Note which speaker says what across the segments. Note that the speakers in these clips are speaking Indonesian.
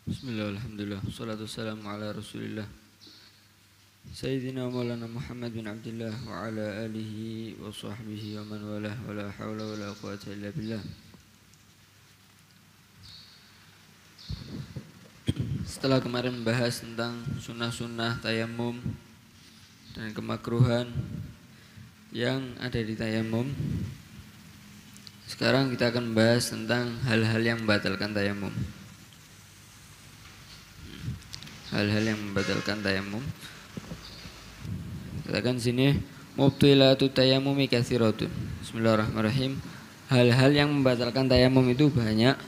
Speaker 1: Bismillah, alhamdulillah, salatu wassalamu ala rasulillah Sayyidina Maulana Muhammad bin Abdullah wa ala alihi wa sahbihi wa man walah wa la hawla wa la quwata illa billah. Setelah kemarin membahas tentang sunnah-sunnah tayamum dan kemakruhan yang ada di tayamum, sekarang kita akan membahas tentang hal-hal yang membatalkan tayamum. Hal-hal yang membatalkan tayamum. Katakan sini mubtilatu tayammumi katsiratun. Bismillahirrahmanirrahim. Hal-hal yang membatalkan tayamum itu banyak.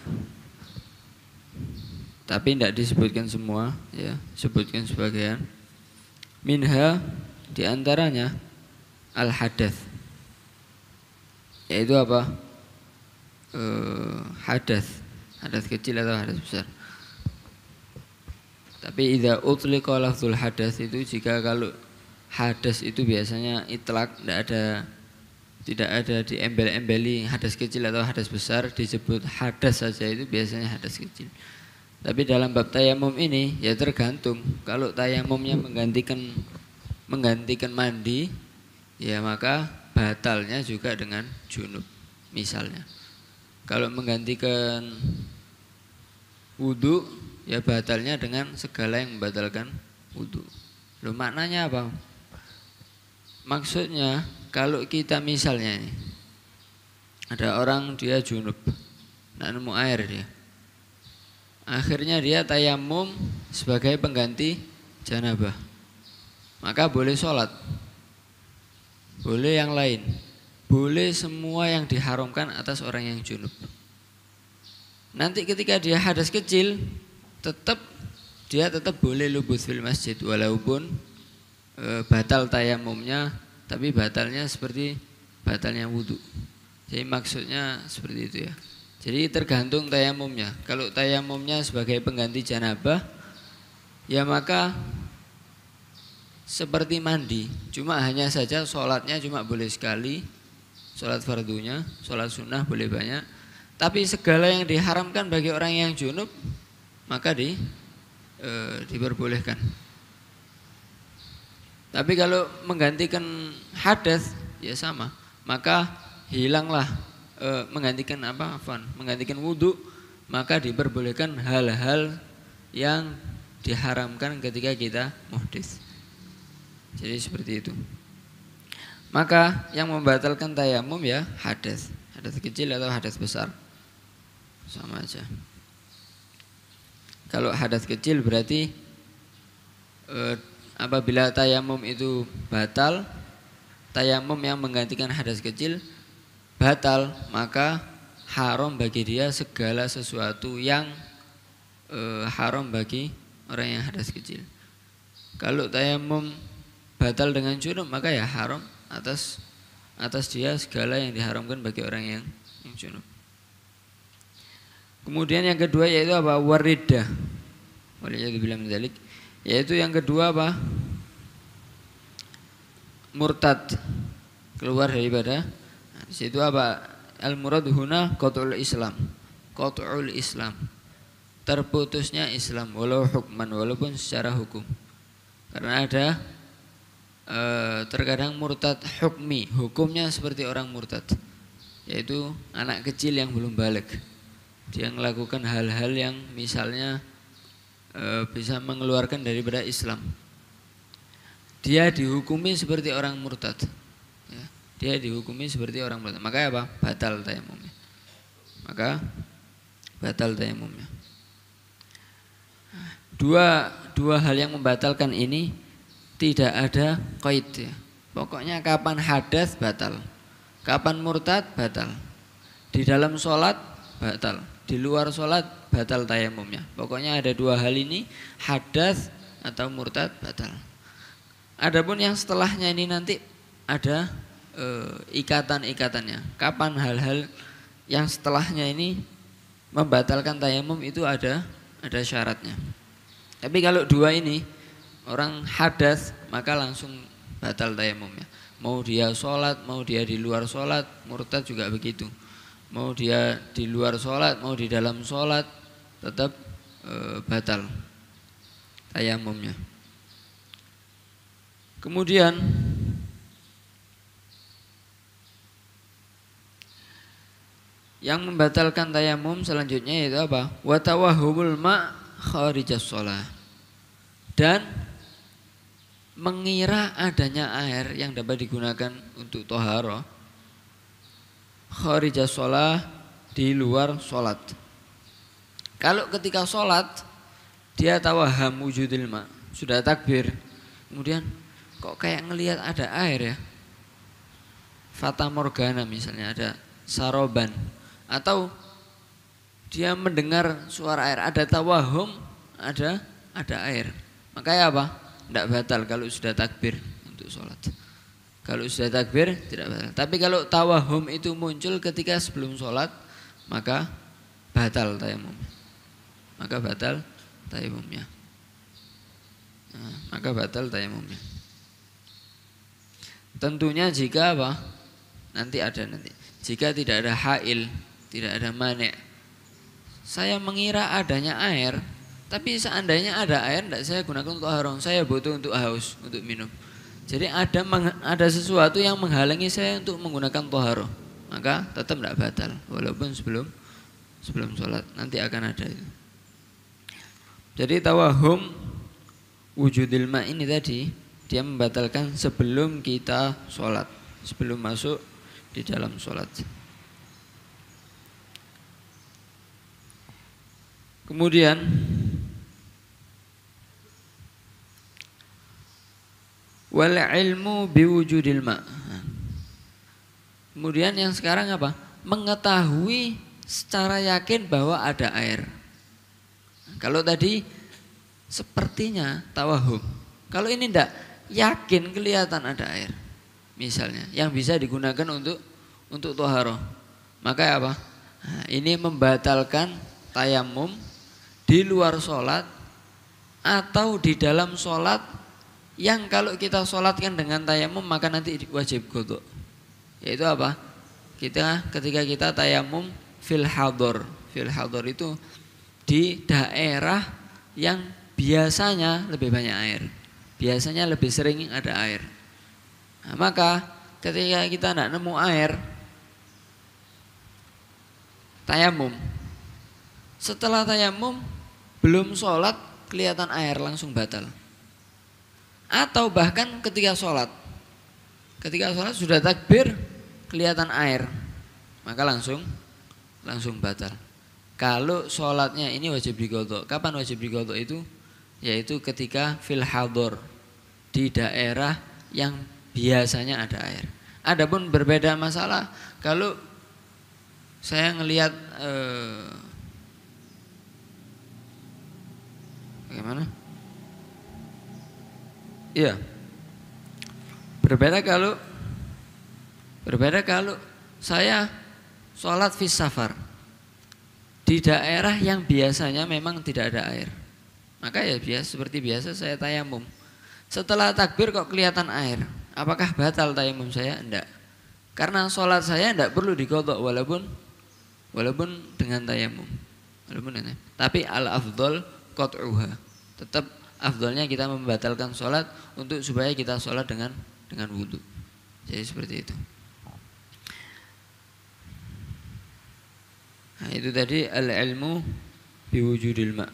Speaker 1: Tapi tidak disebutkan semua, ya, sebutkan sebagian. Minha diantaranya al-hadath. Yaitu apa? Hadath. Hadath kecil atau hadath besar. Tapi idza utliqa lafzul hadas itu jika kalau hadas itu biasanya itlak, tidak ada diembel-embeli hadas kecil atau hadas besar, disebut hadas saja, itu biasanya hadas kecil. Tapi dalam bab tayamum ini ya tergantung. Kalau tayamumnya menggantikan mandi, ya maka batalnya juga dengan junub misalnya. Kalau menggantikan wudu, ya batalnya dengan segala yang membatalkan wudu. Loh, maknanya apa? Maksudnya kalau kita misalnya ini ada orang dia junub, nggak nemu air dia, akhirnya dia tayamum sebagai pengganti janabah, maka boleh sholat, boleh yang lain, boleh semua yang diharamkan atas orang yang junub. Nanti ketika dia hadas kecil, dia tetap boleh lubuz fil masjid walaupun batal tayamumnya, tapi batalnya seperti batalnya wudu. Jadi maksudnya seperti itu ya. Jadi tergantung tayamumnya. Kalau tayamumnya sebagai pengganti janabah, ya maka seperti mandi, cuma hanya saja sholatnya cuma boleh sekali, sholat fardunya, sholat sunnah boleh banyak. Tapi segala yang diharamkan bagi orang yang junub maka diperbolehkan. Tapi kalau menggantikan hadas ya sama, maka hilanglah menggantikan menggantikan wudu, maka diperbolehkan hal-hal yang diharamkan ketika kita muhdits. Jadi seperti itu. Maka yang membatalkan tayamum ya hadas kecil atau hadas besar, sama aja. Kalau hadas kecil berarti apabila tayamum itu batal, tayamum yang menggantikan hadas kecil batal, maka haram bagi dia segala sesuatu yang haram bagi orang yang hadas kecil. Kalau tayamum batal dengan junub, maka ya haram atas dia segala yang diharamkan bagi orang yang junub. Kemudian yang kedua yaitu apa? Wariddah. Waliyadzubillah min dzalik. Yaitu yang kedua apa? Murtad. Keluar daripada. Di situ apa? Al-murad huna qat'ul Islam. Qat'ul Islam. Terputusnya Islam walau hukman, walaupun secara hukum. Karena ada terkadang murtad hukmi, hukumnya seperti orang murtad, yaitu anak kecil yang belum baligh. Dia melakukan hal-hal yang misalnya bisa mengeluarkan daripada Islam. Dia dihukumi seperti orang murtad. Ya, dia dihukumi seperti orang murtad. Maka apa? Batal tayamumnya. Dua hal yang membatalkan ini tidak ada qaid ya. Pokoknya kapan hadas batal, kapan murtad batal. Di dalam sholat batal, di luar sholat batal tayamumnya. Pokoknya ada dua hal ini, hadas atau murtad batal. Adapun yang setelahnya ini nanti ada ikatan-ikatannya. Kapan hal-hal yang setelahnya ini membatalkan tayamum itu ada syaratnya. Tapi kalau dua ini orang hadas maka langsung batal tayamumnya. Mau dia sholat, mau dia di luar sholat, murtad juga begitu. Mau dia di luar sholat, mau di dalam sholat, tetap batal tayamumnya. Kemudian yang membatalkan tayamum selanjutnya yaitu apa? Wa tawahhumul ma' kharijas shalah. Dan mengira adanya air yang dapat digunakan untuk toharoh kharijas shalah, di luar sholat. Kalau ketika sholat dia tawaham wujudil ma', sudah takbir, kemudian kok kayak ngelihat ada air ya, fata morgana misalnya, ada saroban, atau dia mendengar suara air, ada tawahum, ada air, makanya apa? Tidak batal kalau sudah takbir untuk sholat. Kalau sudah takbir tidak batal. Tapi kalau tawahum itu muncul ketika sebelum sholat, maka batal tayamum. Maka batal tayamumnya. Maka batal tayamumnya. Tentunya jika apa? Nanti. Jika tidak ada hail, tidak ada mani'. Saya mengira adanya air, tapi seandainya ada air tidak saya gunakan untuk haram, saya butuh untuk haus, untuk minum. Jadi ada sesuatu yang menghalangi saya untuk menggunakan toharoh, maka tetap tidak batal walaupun sebelum sholat, nanti akan ada itu. Jadi tawahum wujudil ma' ini tadi dia membatalkan sebelum kita sholat, sebelum masuk di dalam sholat. Kemudian wal ilmu biwujudil ma'. Kemudian yang sekarang apa? Mengetahui secara yakin bahwa ada air. Kalau tadi sepertinya tawahum. Kalau ini enggak, yakin kelihatan ada air. Misalnya yang bisa digunakan untuk toharoh. Maka apa? Nah, ini membatalkan tayamum di luar sholat atau di dalam sholat, yang kalau kita sholatkan dengan tayamum maka nanti wajib qadha. Yaitu apa? Ketika kita tayamum fil hador itu di daerah yang biasanya lebih banyak air, biasanya lebih sering ada air. Nah, maka ketika kita tidak nemu air, tayamum. Setelah tayamum belum sholat kelihatan air, langsung batal. Atau bahkan ketika sholat sudah takbir kelihatan air, maka langsung batal. Kalau sholatnya ini wajib diqadha. Kapan wajib diqadha itu? Yaitu ketika fil hador, di daerah yang biasanya ada air. Adapun berbeda masalah kalau saya ngelihat bagaimana? Iya. Berbeda kalau saya sholat fis safar di daerah yang biasanya memang tidak ada air. Maka ya seperti biasa saya tayamum. Setelah takbir kok kelihatan air, apakah batal tayamum saya? Enggak. Karena sholat saya enggak perlu diqadha walaupun dengan tayamum. Tapi al-afdol qat'uha. Tetap afdolnya kita membatalkan sholat untuk supaya kita sholat dengan wudu. Jadi seperti itu. Nah, itu tadi al-ilmu biwujudil ma'.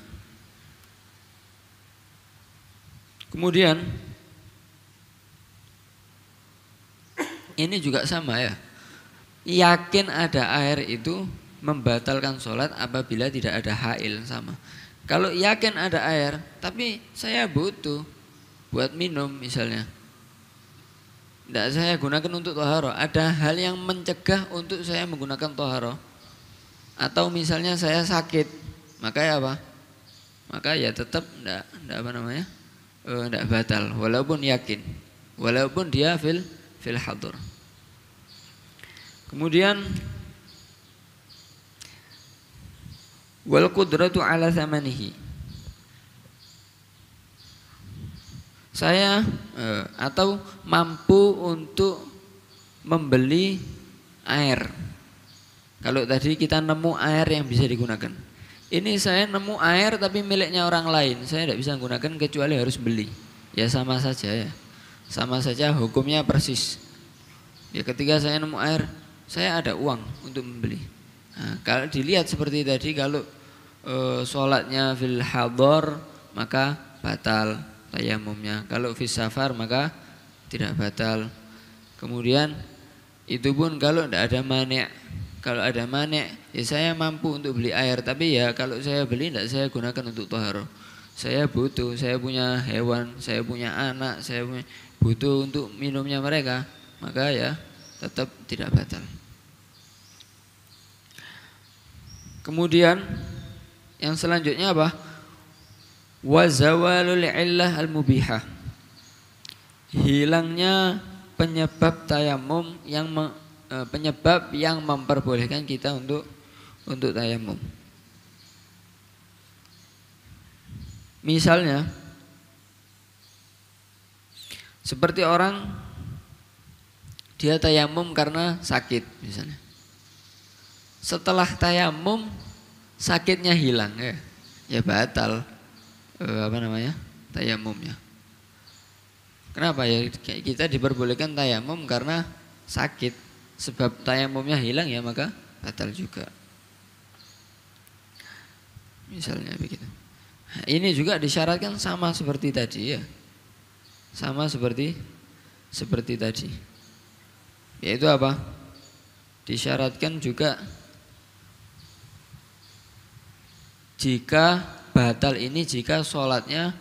Speaker 1: Kemudian ini juga sama ya. Yakin ada air itu membatalkan sholat apabila tidak ada hail, sama. Kalau yakin ada air, tapi saya butuh buat minum misalnya, tidak saya gunakan untuk toharoh, ada hal yang mencegah untuk saya menggunakan toharoh, atau misalnya saya sakit, maka ya apa? Maka ya tetap tidak batal, walaupun yakin, walaupun dia fil hadur. Kemudian wal qudratu ala thamanihi. Saya atau mampu untuk membeli air. Kalau tadi kita nemu air yang bisa digunakan. Ini saya nemu air tapi miliknya orang lain, saya tidak bisa menggunakan kecuali harus beli. Ya sama saja ya. Sama saja hukumnya persis. Ya ketika saya nemu air, saya ada uang untuk membeli. Nah, kalau dilihat seperti tadi, kalau sholatnya fil hador maka batal tayamumnya. Kalau fis safar maka tidak batal. Kemudian itu pun kalau tidak ada mani'. Kalau ada mani', ya saya mampu untuk beli air, tapi ya kalau saya beli tidak saya gunakan untuk toharo. Saya butuh, saya punya hewan, saya punya anak, saya butuh untuk minumnya mereka, maka ya tetap tidak batal. Kemudian yang selanjutnya apa? Wa zawalul illah al-mubihah. Hilangnya penyebab tayamum penyebab yang memperbolehkan kita untuk tayamum. Misalnya seperti orang dia tayamum karena sakit misalnya. Setelah tayamum sakitnya hilang ya batal tayamumnya. Kenapa ya kita diperbolehkan tayamum karena sakit? Sebab tayamumnya hilang ya maka batal juga. Misalnya begitu. Nah, ini juga disyaratkan sama seperti tadi ya. Sama seperti tadi. Yaitu apa? Disyaratkan juga jika batal ini jika sholatnya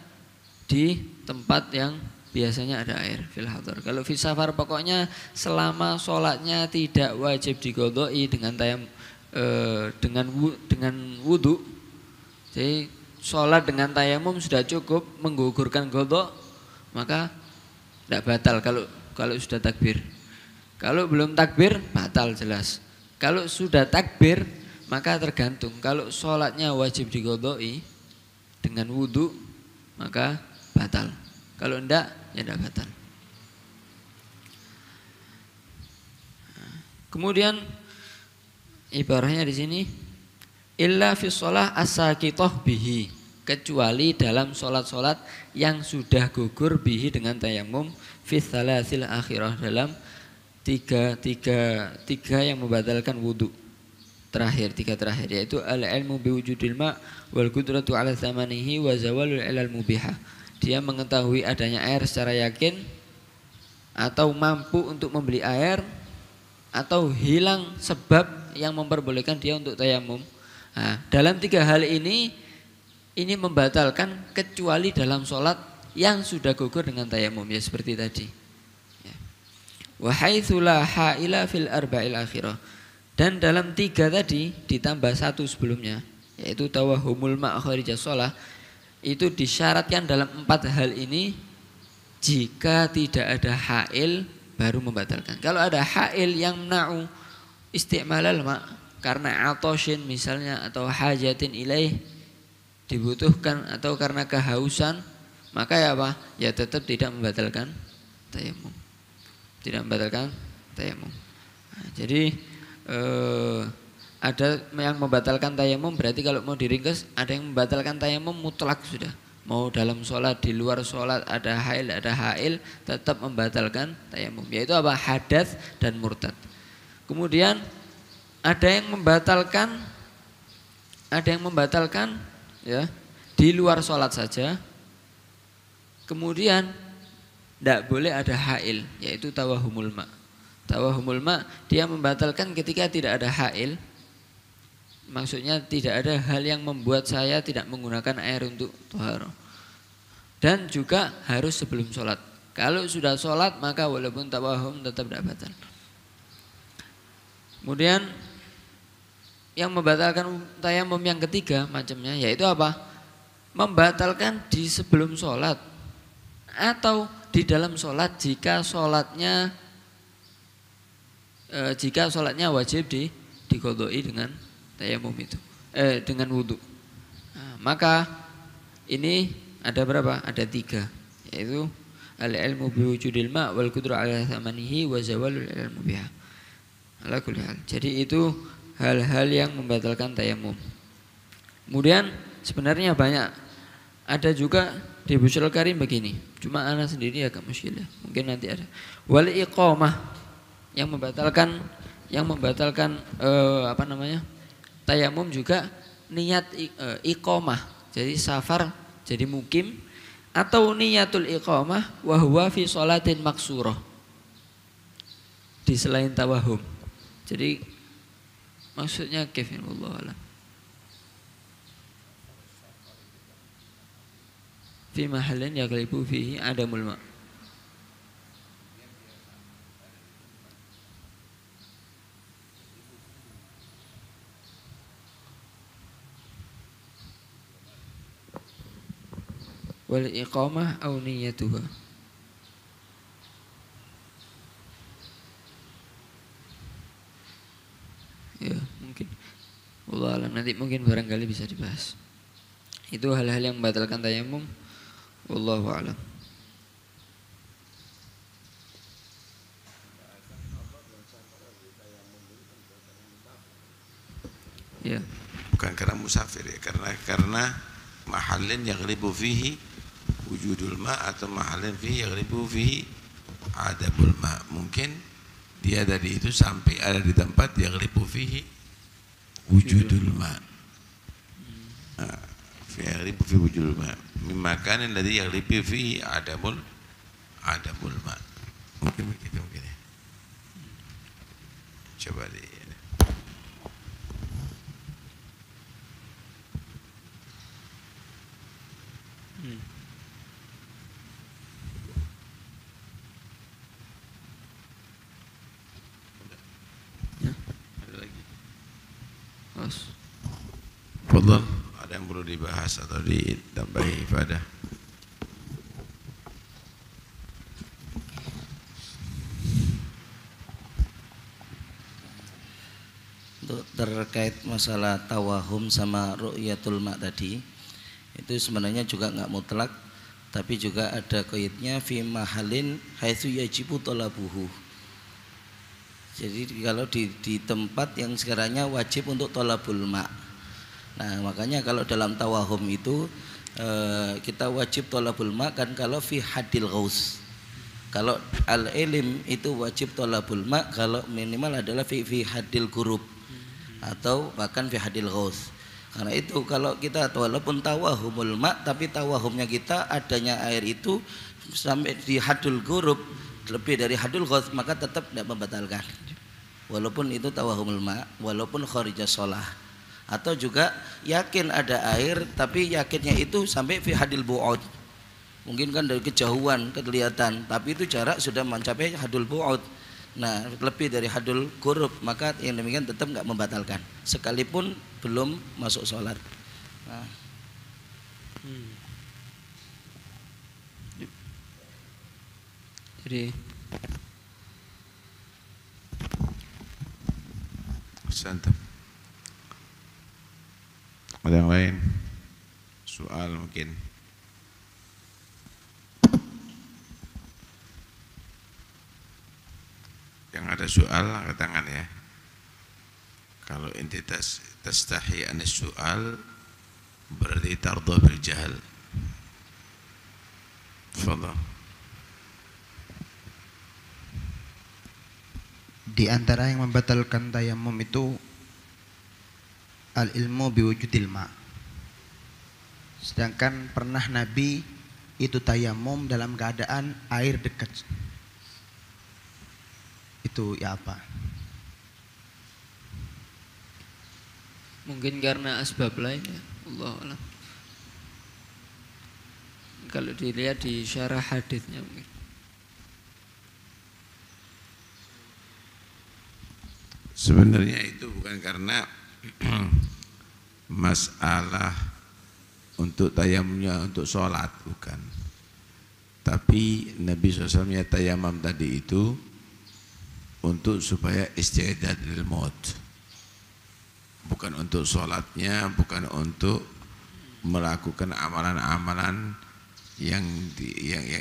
Speaker 1: di tempat yang biasanya ada air fil hadar. Kalau fil safar pokoknya selama sholatnya tidak wajib diqodoi dengan dengan wudu. Jadi sholat dengan tayamum sudah cukup menggugurkan qodho, maka tidak batal kalau sudah takbir. Kalau belum takbir batal jelas. Kalau sudah takbir maka tergantung. Kalau sholatnya wajib diqodoi dengan wudu maka batal. Kalau enggak ya tidak batal. Kemudian ibarahnya di sini illa fi shalah as-saqithah bihi, kecuali dalam sholat-sholat yang sudah gugur bihi dengan tayamum fi tsalatsil akhirah, dalam tiga yang membatalkan wudu tiga terakhir yaitu al-ilmu biwujudil ma' wal qudratu ala thamanihi wa zawalul ilal mubihah. Dia mengetahui adanya air secara yakin, atau mampu untuk membeli air, atau hilang sebab yang memperbolehkan dia untuk tayamum. Nah, dalam tiga hal ini membatalkan kecuali dalam sholat yang sudah gugur dengan tayamum ya seperti tadi. Wa haitsu la haila fil arba'il akhirah. Dan dalam tiga tadi ditambah satu sebelumnya yaitu tawahumul ma' kharija shalah. Itu disyaratkan dalam empat hal ini jika tidak ada hail baru membatalkan. Kalau ada hail yang mena'u isti'malal ma' karena atoshin misalnya atau hajatin ilaih dibutuhkan atau karena kehausan, maka ya apa? Ya tetap tidak membatalkan tayamum. Tidak membatalkan tayamum. Nah, jadi ada yang membatalkan tayamum, berarti kalau mau diringkas ada yang membatalkan tayamum mutlak sudah. Mau dalam sholat, di luar sholat, ada hail, tetap membatalkan tayamum. Yaitu apa? Hadas dan murtad. Kemudian ada yang membatalkan ya di luar sholat saja. Kemudian tidak boleh ada hail, yaitu tawahumul ma'. Tawahumul ma' dia membatalkan ketika tidak ada hail. Maksudnya tidak ada hal yang membuat saya tidak menggunakan air untuk thaharah. Dan juga harus sebelum sholat. Kalau sudah sholat maka walaupun tawahum tetap tidak batal. Kemudian yang membatalkan tayamum yang ketiga macamnya yaitu apa? Membatalkan di sebelum sholat atau di dalam sholat jika sholatnya wajib diqodoi dengan tayamum itu dengan wudu. Nah, maka ini ada berapa? Ada tiga, yaitu al-ilmu biwujudil ma' wal qudra ala thamanihi wa zawalul ilmu biha. Ala kulli hal. Jadi itu hal-hal yang membatalkan tayamum. Kemudian sebenarnya banyak, ada juga di Busyrul Karim begini, cuma ana sendiri agak muskil ya, mungkin nanti ada. Wal iqamah, yang membatalkan apa namanya, tayamum juga niat iqamah, jadi safar jadi mukim, atau niatul iqamah wa huwa fi sholatin maksurah, di selain tawahum. Jadi maksudnya kifin wallahu alam. Fi mahallin yaghlibu fihi adamul ma'. Wal iqamah aw niyatuha. Ya, mungkin wallahu alam, nanti mungkin barangkali bisa dibahas. Itu hal-hal yang membatalkan tayamum. Wallahu a'lam. Ya.
Speaker 2: Bukan karena musafir ya, karena mahallin yaghlibu fihi wujudul ma, atau mahallin fihi yaghlibu fihi adabul ma. Mungkin dia dari itu sampai ada di tempat yaghlibu fihi wujudul ma. Yaghlibu fihi wujudul ma. Min makanin ladzi yaghlibu fihi adabul ma. Mungkin begitu mungkin ya. Coba di Fadhal, ada yang perlu dibahas atau ditambahi ifadah?
Speaker 3: Untuk terkait masalah tawahum sama ru'yatul ma' tadi, itu sebenarnya juga enggak mutlak, tapi juga ada qaidnya fi mahalin haitsu yajibu talabuhu. Jadi kalau di tempat yang sekiranya wajib untuk talabul ma'. Nah, makanya kalau dalam tawahum itu kita wajib talabul ma' kan kalau fi hadil ghaus. Kalau al-ilim itu wajib talabul ma' kalau minimal adalah fi hadil gurub atau bahkan fi hadil ghaus. Karena itu kalau kita walaupun tawahumul ma' tapi tawahumnya kita adanya air itu sampai di hadul gurub, lebih dari hadul ghaus, maka tetap tidak membatalkan. Walaupun itu tawahumul ma', walaupun kharija shalah. Atau juga yakin ada air tapi yakinnya itu sampai fi hadil bu'ud. Mungkin kan dari kejauhan kelihatan, tapi itu jarak sudah mencapai hadul bu'ud. Nah, lebih dari hadul qurub, maka yang demikian tetap enggak membatalkan sekalipun belum masuk sholat. Nah.
Speaker 1: Jadi
Speaker 2: santai. Ada yang lain? Soal mungkin. Yang ada soal angkat tangan ya. Kalau inti tastahi anis soal berarti tardha bil jahl. Tafadhal.
Speaker 4: Di antara yang membatalkan tayamum itu al-ilmu biwujudil ma'. Sedangkan pernah Nabi itu tayamum dalam keadaan air dekat. Itu ya apa?
Speaker 1: mungkin karena asbab lain ya, Allah alam. Kalau dilihat di syarah hadisnya mungkin.
Speaker 2: Sebenarnya itu bukan karena masalah untuk tayamumnya untuk sholat, bukan. Tapi Nabi SAW tayamam tadi itu untuk supaya isti'dad lil maut, bukan untuk sholatnya, bukan untuk melakukan amalan-amalan yang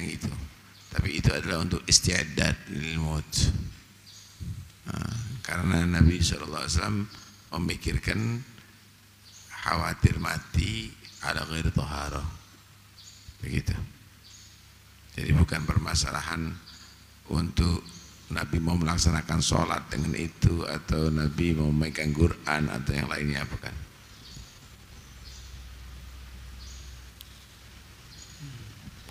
Speaker 2: itu, tapi itu adalah untuk isti'dad lil maut. Karena Nabi SAW memikirkan khawatir mati ala ghairi thaharah. Begitu. Jadi bukan permasalahan untuk Nabi mau melaksanakan sholat dengan itu, atau Nabi mau memegang Quran atau yang lainnya, bukan.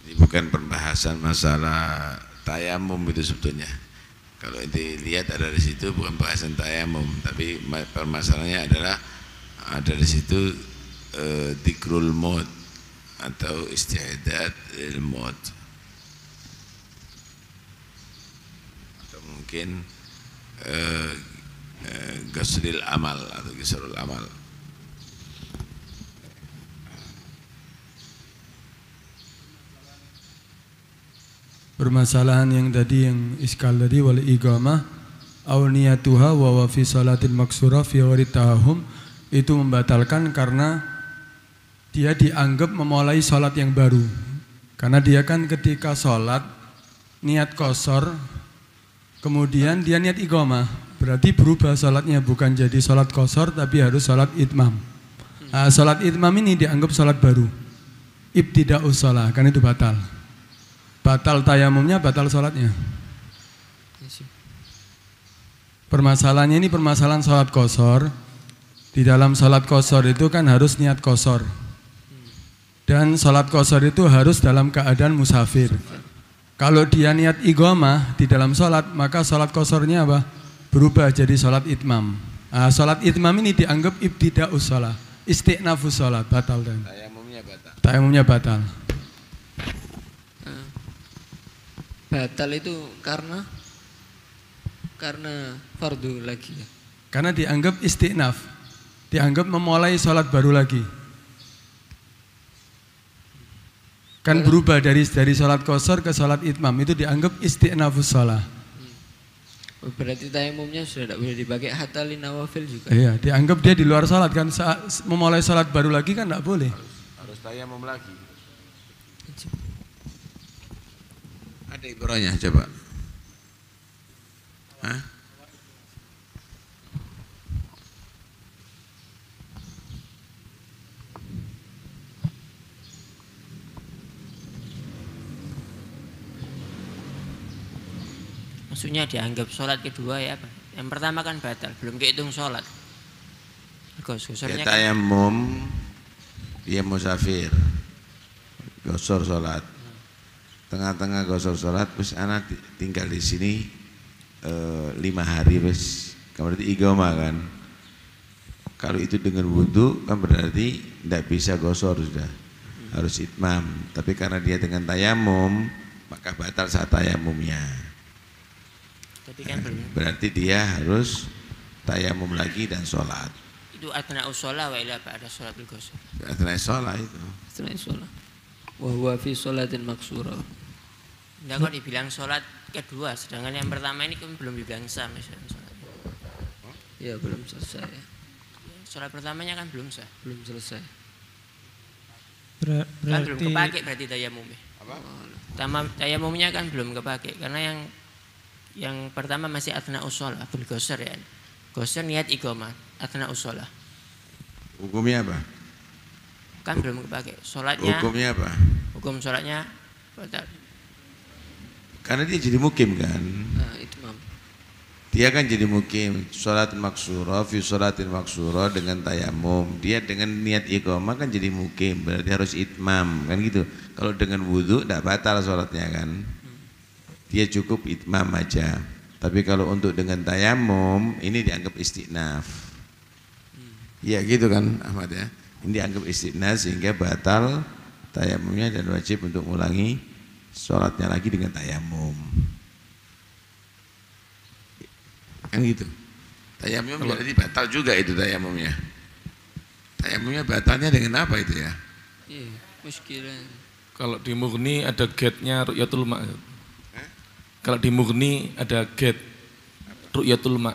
Speaker 2: Jadi bukan pembahasan masalah tayamum itu sebetulnya. Kalau dilihat ada di situ bukan pembahasan tayamum, tapi permasalahannya adalah ada di situ dzikrul maut atau isti'dad lil maut, atau mungkin ghuslil amal atau ghuslul amal.
Speaker 5: Permasalahan yang tadi yang iskal tadi wal iqamah aw niyatuha wa fi salatil maksurah fi ghairi tahum, itu membatalkan karena dia dianggap memulai salat yang baru. Karena dia kan ketika salat niat qashar, kemudian dia niat iqamah, berarti berubah salatnya, bukan jadi salat qashar tapi harus salat itmam. Salat itmam ini dianggap salat baru. Ibtida'us shalah, kan itu batal. Batal tayamumnya, batal salatnya. Permasalahannya ini permasalahan salat qashar. Di dalam salat qashar itu kan harus niat qashar. Dan salat qashar itu harus dalam keadaan musafir. Kalau dia niat iqamah di dalam salat, maka salat qasharnya apa? Berubah jadi salat itmam. Salat itmam ini dianggap ibtida'us shalah, isti'nafus shalah, batal dan
Speaker 2: Tayamumnya batal.
Speaker 5: Tayamumnya batal.
Speaker 1: Batal itu karena fardu lagi ya.
Speaker 5: Karena dianggap isti'naf, dianggap memulai salat baru lagi. Kan berubah dari salat qashar ke salat itmam, itu dianggap isti'nafus shalah.
Speaker 1: Berarti tayamumnya sudah tidak boleh dipakai hatta li nawafil juga.
Speaker 5: Iya, dianggap dia di luar salat kan, memulai salat baru lagi kan tidak boleh.
Speaker 2: Harus tayamum lagi. Ada ibrahnya coba. Hah?
Speaker 6: Maksudnya dianggap sholat kedua ya apa? Yang pertama kan batal, belum kehitung sholat.
Speaker 2: Dia tayamum, dia musafir, gosor sholat. Tengah-tengah gosor sholat, terus anak tinggal di sini 5 hari, terus berarti iqamah kan. Kalau itu dengan wudu kan berarti tidak bisa gosor sudah, harus itmam. Tapi karena dia dengan tayamum, maka batal saat tayamumnya.
Speaker 6: Tapi kan belum.
Speaker 2: Berarti dia harus tayamum lagi dan sholat.
Speaker 6: Itu atna'us shalah wa ila ba'da sholatul ghusl.
Speaker 2: Atna'us sholat itu.
Speaker 1: Setelah sholat. Wa huwa fi sholatin maksurah.
Speaker 6: Enggak kok dibilang sholat kedua, sedangkan yang pertama ini kan belum dibilang sah misalnya sholat.
Speaker 1: Ya belum selesai.
Speaker 6: Sholat pertamanya kan belum sah.
Speaker 1: Belum selesai.
Speaker 6: Kan
Speaker 7: Berarti
Speaker 6: belum kepake berarti tayamumnya.
Speaker 2: Apa?
Speaker 6: Tayamumnya kan belum kepake karena yang pertama masih atna'us shalah, bil ghusl ya. Ghusl niat iqamah, atna'us shalah.
Speaker 2: Hukumnya apa?
Speaker 6: Kan belum kepake. Sholatnya.
Speaker 2: Hukumnya apa?
Speaker 6: Hukum sholatnya batal.
Speaker 2: Karena dia jadi mukim kan.
Speaker 1: Itmam.
Speaker 2: Dia kan jadi mukim, sholatin maksurah, fi sholatin maksurah dengan tayamum. Dia dengan niat iqamah kan jadi mukim, berarti harus itmam kan gitu. Kalau dengan wudu tidak batal sholatnya kan. Dia cukup itmam aja. Tapi kalau untuk dengan tayamum ini dianggap istinaf. Ya gitu kan Ahmad ya. Ini dianggap istinaf sehingga batal tayamumnya dan wajib untuk ulangi sholatnya lagi dengan tayamum. Kan gitu. Tayamum berarti batal juga itu tayamumnya. Tayamumnya batalnya dengan apa itu ya?
Speaker 1: Iya, muskilah.
Speaker 7: kalau di Mughni ada gate-nya Ru'yatul Ma'. Kalau di Mughni ada gate Ru'yatul Ma'.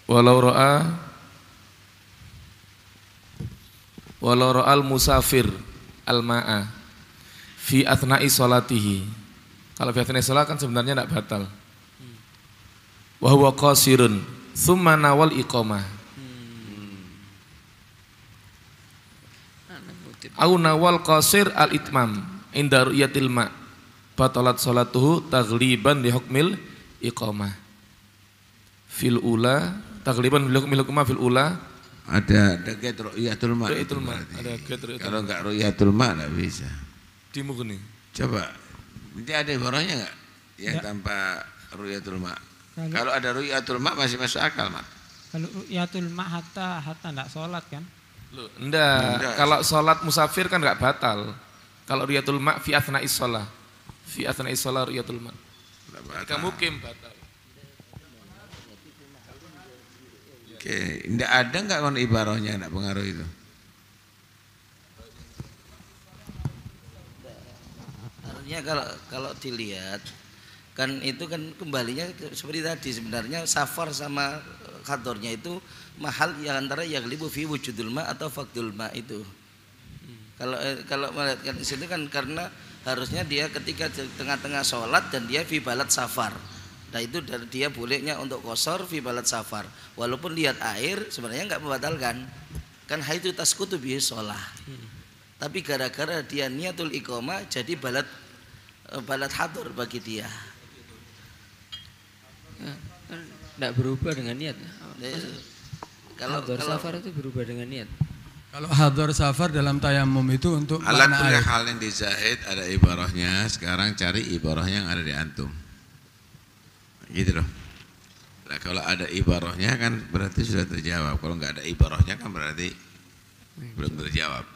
Speaker 7: Walau ra'al musafir al-ma'a fi athna'i sholatihi. Kalau fi athna'i sholat kan sebenarnya tidak batal. Wa huwa qasirun, summa nawal iqamah. Au nawal qasir al itmam inda ru'yatil ma batalat salatuhu taghliban li hukmil iqamah. Fil ula taghliban li hukmil iqamah fil ula
Speaker 2: ada get ru'yatul ma.
Speaker 7: Ru'yatul ma. Ada get ru'yatul.
Speaker 2: Kalau enggak ru'yatul ma enggak bisa.
Speaker 7: Di Mughni.
Speaker 2: Coba. Nanti ada ibarahnya enggak yang tanpa ru'yatul ma? Kalau ada ru'yatul ma masih masuk akal, Mak.
Speaker 8: Kalau ru'yatul ma hatta enggak sholat kan?
Speaker 7: Loh, enggak. Kalau sholat musafir kan enggak batal. Kalau ru'yatul ma fi athna'is shalah. Fi athna'is shalah ru'yatul ma. Ketika mukim batal.
Speaker 2: Oke, enggak ada enggak kon ibarahnya enggak pengaruh itu?
Speaker 3: Artinya kalau dilihat kan itu kan kembalinya seperti tadi, sebenarnya safar sama hadornya itu mahal yang antara yaghlibu fi wujudul ma atau faqdul ma itu. Kalau melihat di situ kan karena harusnya dia ketika di tengah-tengah sholat dan dia fi balad safar. Nah itu dia bolehnya untuk qasar fi balad safar. Walaupun lihat air sebenarnya enggak membatalkan. Kan haitsu tasqutu bihi shalah. Tapi gara-gara dia niatul iqamah jadi balad hadur bagi dia.
Speaker 1: Tidak berubah dengan niat.
Speaker 3: Kalau
Speaker 1: safar itu berubah dengan niat.
Speaker 5: Kalau hadar safar dalam tayamum itu untuk
Speaker 2: Alat
Speaker 5: makna air.
Speaker 2: hal yang di Zaid ada ibarahnya. Sekarang cari ibarahnya yang ada di antum. Gitu loh. Nah, kalau ada ibarahnya kan berarti sudah terjawab. Kalau nggak ada ibarahnya kan berarti belum terjawab.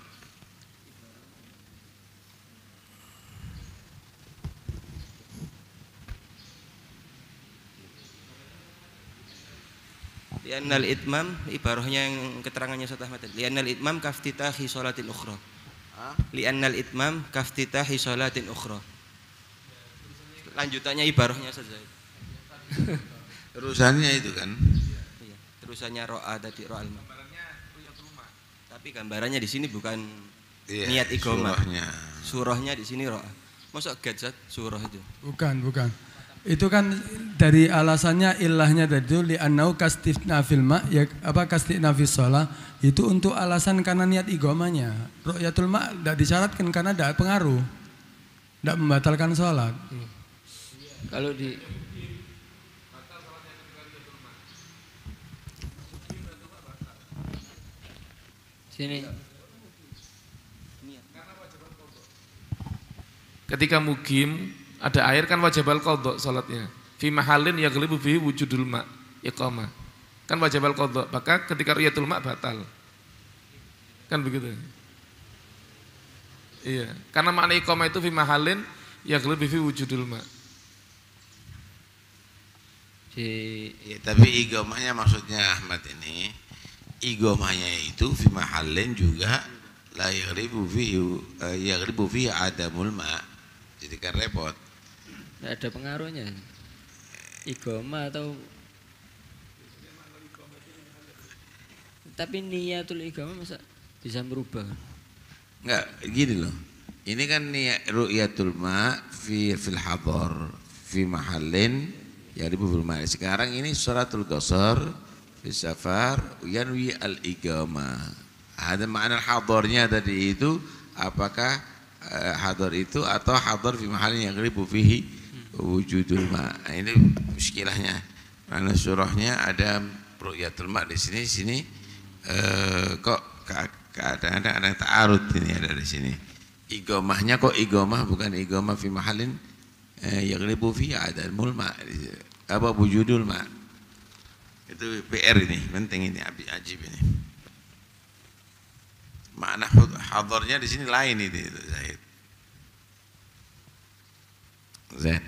Speaker 9: Li'annal itmam, ibarahnya yang keterangannya Ustaz Ahmad. Li'annal itmam kaftitahi sholatin ukhra. Li'annal itmam kaftitahi sholatin ukhra. Lanjutannya ibarahnya Ustaz Zaid.
Speaker 2: Terusannya itu kan.
Speaker 9: Iya, terusannya ro'a tadi ro'al ma. Tapi gambarannya di sini bukan niat iqamah. Surahnya di sini ro'a. Masa gadget surah itu?
Speaker 5: Bukan. Itu kan dari alasannya ilahnya tadi itu li'annau kastifna fil ma ya kastifna fis shalah itu untuk alasan karena niat iqamahnya. Ru'yatul ma tidak disyaratkan karena tidak pengaruh. Tidak membatalkan sholat.
Speaker 1: Kalau di sini
Speaker 7: ketika mukim ada air kan wajibal qadha salatnya. Fi mahallin yaghlibu fihi wujudul ma iqamah. Kan wajibal qadha, maka ketika ru'yatul ma batal. Kan begitu. Iya, karena makna iqamah itu fi mahallin yaghlibu fihi wujudul ma.
Speaker 2: Ya, tapi iqamahnya maksudnya Ahmad ini iqamahnya itu fi mahallin juga la yaghlibu fihi adamul ma. Jadi kan repot.
Speaker 1: tidak ada pengaruhnya. Iqamah atau tapi niatul iqamah masa bisa merubah?
Speaker 2: Enggak, gini loh. Ini kan niat ru'yatul ma fil hadar fi mahallin yaghlibu fil ma. Sekarang ini suratul qasar fi safar yanwi al iqamah. Ada makna hadarnya tadi itu apakah hadar itu atau hadar fi mahallin yaghlibu fihi wujudul ma. Ini muskilahnya. Karena surahnya ada ru'yatul ma di sini kok kadang-kadang ada ta'arud ini ada di sini. Iqamahnya kok iqamah bukan iqamah fi mahallin yaghlibu fihi adamul ma. Apa wujudul ma. Itu PR ini, penting ini, ajib ini. Makna hadarnya di sini lain itu Zaid. Zaid.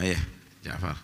Speaker 2: Ayah, Ja'far.